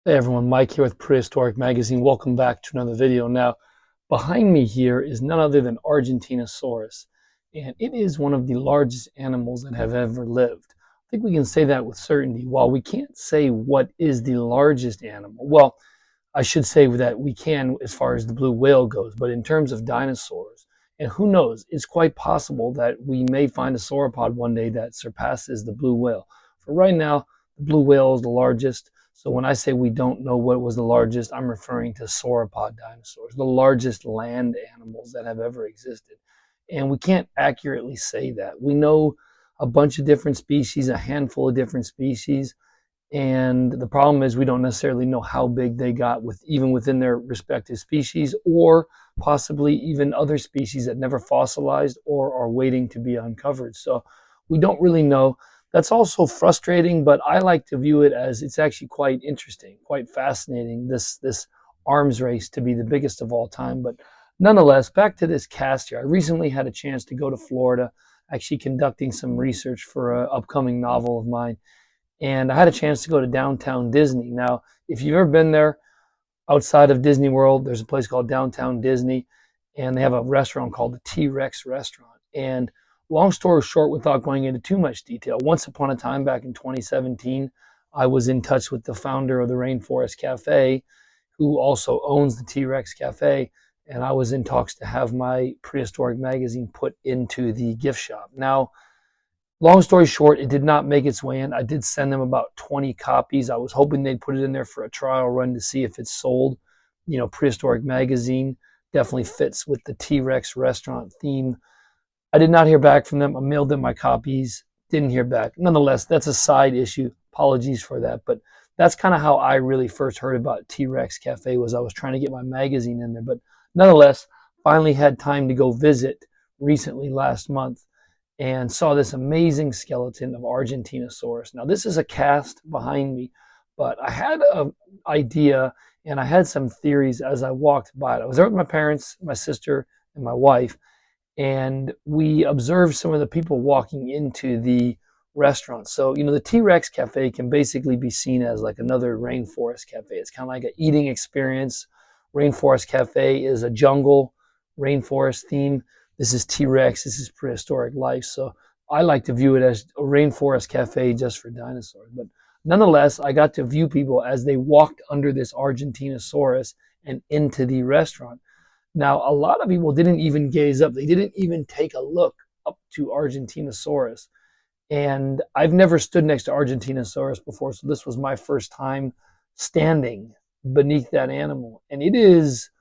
Hey everyone, Mike here with Prehistoric Magazine. Welcome back to another video. Now, behind me here is none other than Argentinosaurus, and it is one of the largest animals that have ever lived. I think we can say that with certainty. While we can't say what is the largest animal, well, I should say that we can as far as the blue whale goes, but in terms of dinosaurs, and who knows, it's quite possible that we may find a sauropod one day that surpasses the blue whale. For right now, the blue whale is the largest. So when I say we don't know what was the largest, I'm referring to sauropod dinosaurs, the largest land animals that have ever existed. And we can't accurately say that. We know a bunch of different species, a handful of different species, and the problem is we don't necessarily know how big they got even within their respective species, or possibly even other species that never fossilized or are waiting to be uncovered. So we don't really know. That's also frustrating, but I like to view it as it's actually quite interesting, quite fascinating, this arms race to be the biggest of all time. But nonetheless, back to this cast here. I recently had a chance to go to Florida, actually conducting some research for an upcoming novel of mine. And I had a chance to go to downtown Disney. Now, if you've ever been there outside of Disney World, there's a place called Downtown Disney, and they have a restaurant called the T-Rex Restaurant. And long story short, without going into too much detail, once upon a time back in 2017, I was in touch with the founder of the Rainforest Cafe, who also owns the T-Rex Cafe, and I was in talks to have my Prehistoric magazine put into the gift shop. Now, long story short, it did not make its way in. I did send them about 20 copies. I was hoping they'd put it in there for a trial run to see if it's sold. You know, Prehistoric Magazine definitely fits with the T-Rex restaurant theme. I did not hear back from them. I mailed them my copies, didn't hear back. Nonetheless, that's a side issue. Apologies for that. But that's kind of how I really first heard about T-Rex Cafe, was I was trying to get my magazine in there. But nonetheless, finally had time to go visit recently last month, and saw this amazing skeleton of Argentinosaurus. Now, this is a cast behind me, but I had an idea and I had some theories as I walked by it. I was there with my parents, my sister, and my wife, and we observed some of the people walking into the restaurant. So, you know, the T-Rex Cafe can basically be seen as like another Rainforest Cafe. It's kind of like an eating experience. Rainforest Cafe is a jungle, rainforest theme. This is T-Rex, this is prehistoric life. So I like to view it as a rainforest cafe just for dinosaurs. But nonetheless, I got to view people as they walked under this Argentinosaurus and into the restaurant. Now, a lot of people didn't even gaze up. They didn't even take a look up to Argentinosaurus. And I've never stood next to Argentinosaurus before, so this was my first time standing beneath that animal. And it is,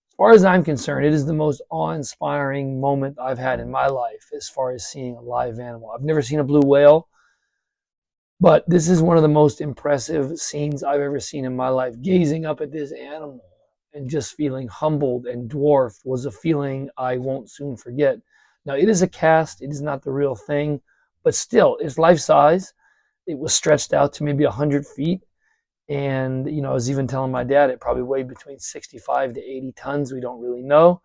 as far as I'm concerned, it is the most awe-inspiring moment I've had in my life as far as seeing a live animal. I've never seen a blue whale, but this is one of the most impressive scenes I've ever seen in my life. Gazing up at this animal and just feeling humbled and dwarfed was a feeling I won't soon forget. Now, it is a cast. It is not the real thing, but still, it's life-size. It was stretched out to maybe 100 feet. And, you know, I was even telling my dad it probably weighed between 65 to 80 tons. We don't really know.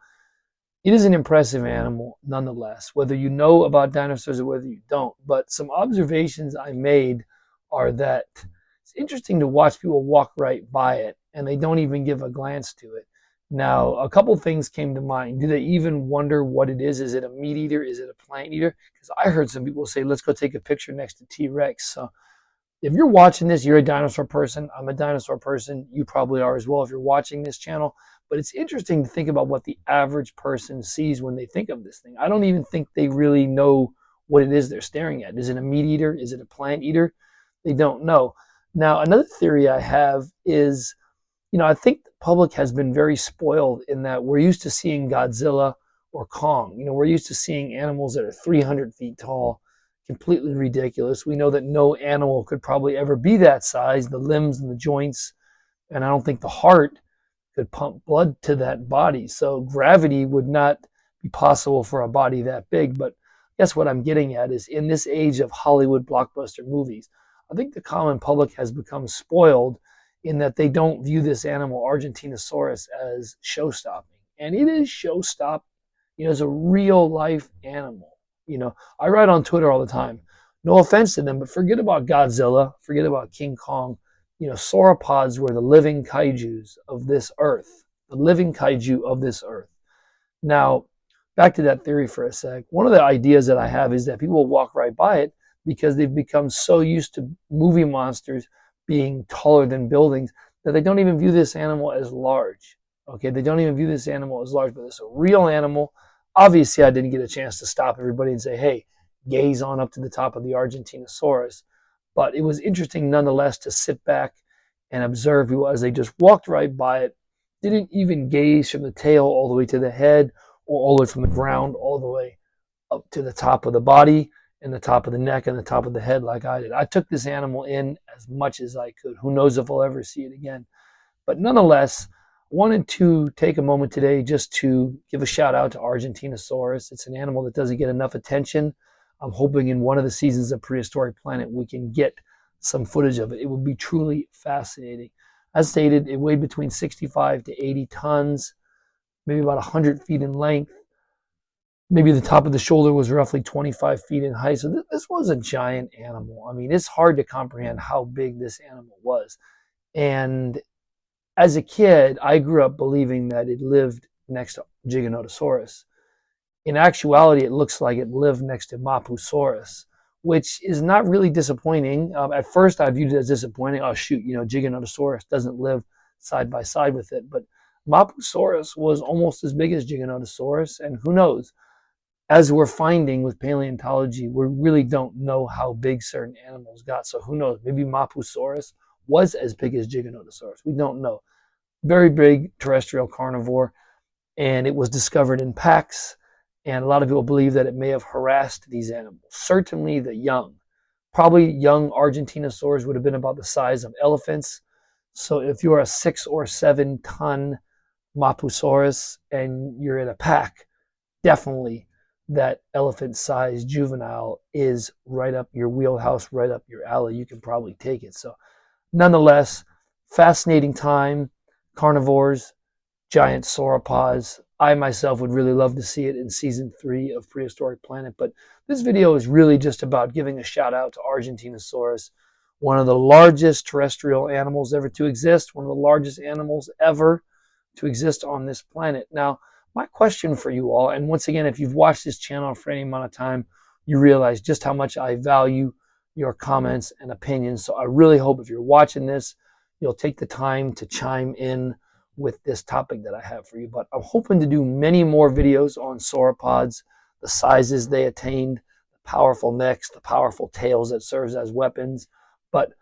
It is an impressive animal, nonetheless, whether you know about dinosaurs or whether you don't. But some observations I made are that it's interesting to watch people walk right by it, and they don't even give a glance to it. Now, a couple things came to mind. Do they even wonder what it is? Is it a meat eater? Is it a plant eater? Because I heard some people say, let's go take a picture next to T-Rex. So if you're watching this, you're a dinosaur person. I'm a dinosaur person. You probably are as well if you're watching this channel. But it's interesting to think about what the average person sees when they think of this thing. I don't even think they really know what it is they're staring at. Is it a meat eater? Is it a plant eater? They don't know. Now, another theory I have is, you know, I think the public has been very spoiled in that we're used to seeing Godzilla or Kong. You know, we're used to seeing animals that are 300 feet tall. Completely ridiculous. We know that no animal could probably ever be that size, the limbs and the joints, and I don't think the heart could pump blood to that body. So gravity would not be possible for a body that big. But I guess what I'm getting at is, in this age of Hollywood blockbuster movies, I think the common public has become spoiled in that they don't view this animal, Argentinosaurus, as show-stopping. And it is show-stopping. You know, it's a real life animal. You know, I write on Twitter all the time, no offense to them, but forget about Godzilla, forget about King Kong. sauropods were the living kaijus of this earth, the living kaiju of this earth. Now, back to that theory for a sec. One of the ideas that I have is that people walk right by it because they've become so used to movie monsters being taller than buildings that they don't even view this animal as large. Okay, they don't even view this animal as large, but it's a real animal. Obviously, I didn't get a chance to stop everybody and say, hey, gaze on up to the top of the Argentinosaurus. But it was interesting nonetheless to sit back and observe people as they just walked right by it, didn't even gaze from the tail all the way to the head or all the way from the ground all the way up to the top of the body and the top of the neck and the top of the head like I did. I took this animal in as much as I could. Who knows if I'll ever see it again. But nonetheless, I wanted to take a moment today just to give a shout out to Argentinosaurus. It's an animal that doesn't get enough attention. I'm hoping in one of the seasons of Prehistoric Planet we can get some footage of it. It would be truly fascinating. As stated, it weighed between 65 to 80 tons, maybe about 100 feet in length. Maybe the top of the shoulder was roughly 25 feet in height. So this was a giant animal. I mean, it's hard to comprehend how big this animal was. And as a kid, I grew up believing that it lived next to Giganotosaurus. In actuality, it looks like it lived next to Mapusaurus, which is not really disappointing. At first, I viewed it as disappointing. Oh, shoot, Giganotosaurus doesn't live side by side with it. But Mapusaurus was almost as big as Giganotosaurus, and who knows? As we're finding with paleontology, we really don't know how big certain animals got. So who knows? Maybe Mapusaurus was as big as Giganotosaurus. We don't know. Very big terrestrial carnivore, and it was discovered in packs. And a lot of people believe that it may have harassed these animals. Certainly the young. Probably young Argentinosaurs would have been about the size of elephants. So if you're a 6 or 7 ton Mapusaurus and you're in a pack, definitely that elephant-sized juvenile is right up your wheelhouse, right up your alley. You can probably take it. So nonetheless, fascinating time. Carnivores, giant sauropods. I myself would really love to see it in season 3 of Prehistoric Planet. But this video is really just about giving a shout out to Argentinosaurus, one of the largest terrestrial animals ever to exist, one of the largest animals ever to exist on this planet. Now, my question for you all, and once again, if you've watched this channel for any amount of time, you realize just how much I value your comments and opinions. So I really hope if you're watching this, you'll take the time to chime in with this topic that I have for you. But I'm hoping to do many more videos on sauropods, the sizes they attained, the powerful necks, the powerful tails that serves as weapons. But